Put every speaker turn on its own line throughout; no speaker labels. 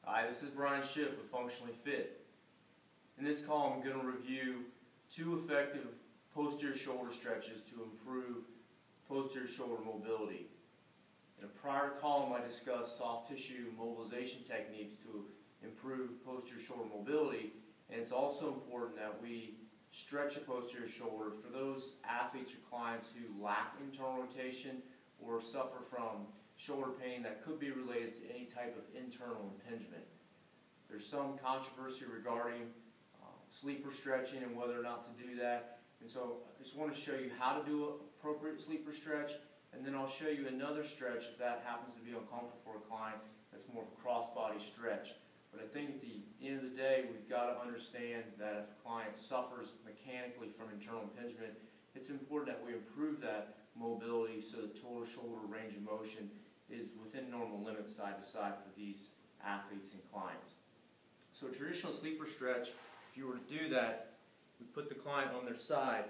Hi, this is Brian Schiff with Functionally Fit. In this call, I'm going to review 2 effective posterior shoulder stretches to improve posterior shoulder mobility. In a prior column, I discussed soft tissue mobilization techniques to improve posterior shoulder mobility, and it's also important that we stretch the posterior shoulder for those athletes or clients who lack internal rotation or suffer from shoulder pain that could be related to any type of internal impingement. There's some controversy regarding sleeper stretching and whether or not to do that, and so I just want to show you how to do an appropriate sleeper stretch, and then I'll show you another stretch if that happens to be uncomfortable for a client that's more of a cross-body stretch. But I think at the end of the day, we've got to understand that if a client suffers mechanically from internal impingement, it's important that we improve that mobility so the total shoulder range of motion is within normal limits side to side for these athletes and clients. So a traditional sleeper stretch, if you were to do that, we put the client on their side,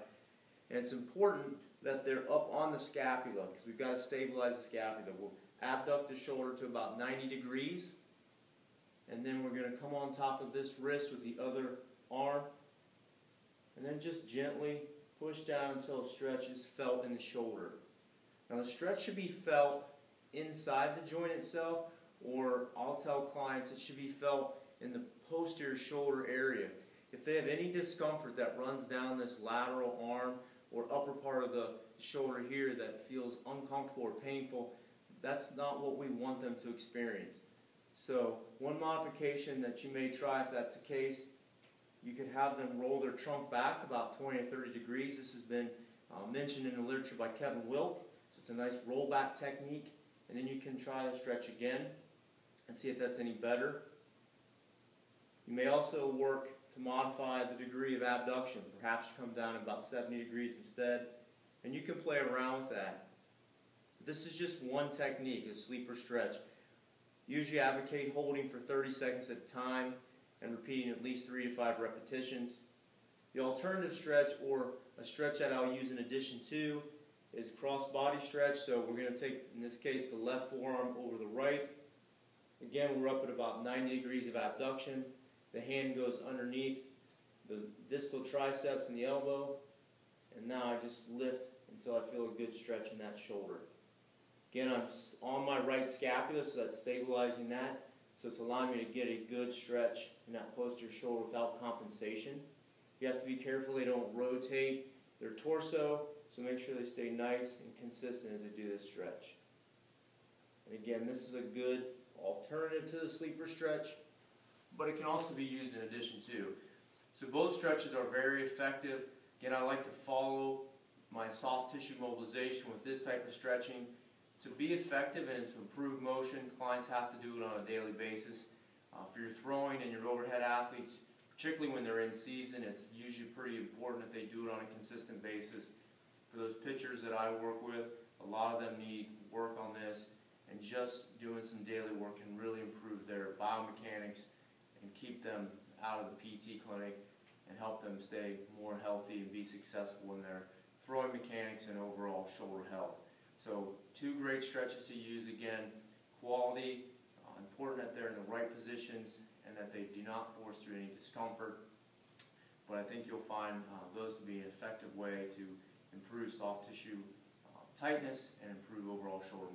and it's important that they're up on the scapula because we've got to stabilize the scapula. We'll abduct the shoulder to about 90 degrees, and then we're going to come on top of this wrist with the other arm, and then just gently push down until a stretch is felt in the shoulder. Now the stretch should be felt inside the joint itself, or I'll tell clients it should be felt in the posterior shoulder area. If they have any discomfort that runs down this lateral arm or upper part of the shoulder here that feels uncomfortable or painful, that's not what we want them to experience. So one modification that you may try if that's the case, you could have them roll their trunk back about 20 or 30 degrees. This has been mentioned in the literature by Kevin Wilk, so it's a nice rollback technique. And then you can try the stretch again and see if that's any better. You may also work to modify the degree of abduction. Perhaps you come down about 70 degrees instead, and you can play around with that. This is just one technique, a sleeper stretch. Usually advocate holding for 30 seconds at a time and repeating at least 3 to 5 repetitions. The alternative stretch, or a stretch that I'll use in addition to, is a cross-body stretch. So we're going to take, in this case, the left forearm over the right. Again, we're up at about 90 degrees of abduction. The hand goes underneath the distal triceps and the elbow, and now I just lift until I feel a good stretch in that shoulder. Again, I'm on my right scapula, so that's stabilizing that. So it's allowing me to get a good stretch in that posterior shoulder without compensation. You have to be careful they don't rotate their torso, so make sure they stay nice and consistent as they do this stretch. And again, this is a good alternative to the sleeper stretch, but it can also be used in addition to. So both stretches are very effective. Again, I like to follow my soft tissue mobilization with this type of stretching. To be effective and to improve motion, clients have to do it on a daily basis. For your throwing and your overhead athletes, particularly when they're in season, it's usually pretty important that they do it on a consistent basis. For those pitchers that I work with, a lot of them need work on this, and just doing some daily work can really improve their biomechanics and keep them out of the PT clinic and help them stay more healthy and be successful in their throwing mechanics and overall shoulder health. So 2 great stretches to use. Again, quality, important that they're in the right positions and that they do not force through any discomfort. But I think you'll find those to be an effective way to improve soft tissue tightness and improve overall shoulder